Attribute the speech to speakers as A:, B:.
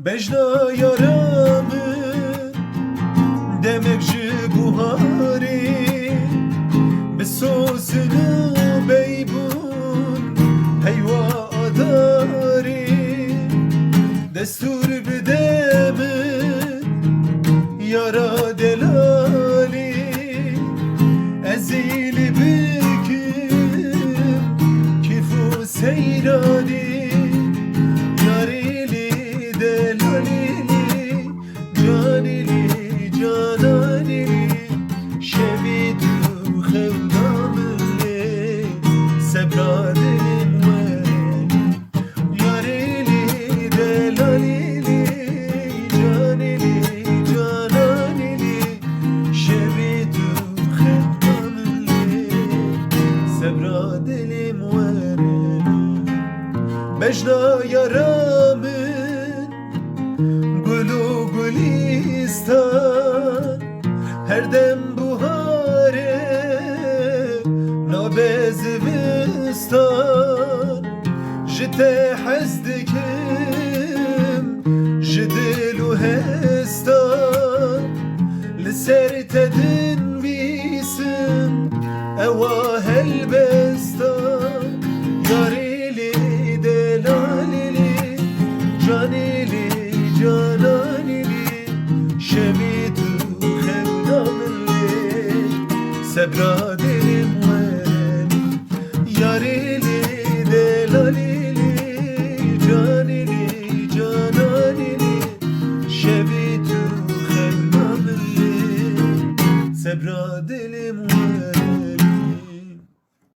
A: Bejna yaramı demek ji buhari bi sosunu beybun heyva adari destur bidemin yara delali ezili bikim kifu seyrani yarili delalili canili cananili şevidu xevdamili sebradelim veli yarili delalili canili cananili şevidu xevdamili sebradelim veli Bejna yaramın gulu gülistan her dem buhare nabezivistan jite hezdikim jidilu hestan liser tedin visim ewa helbestan yari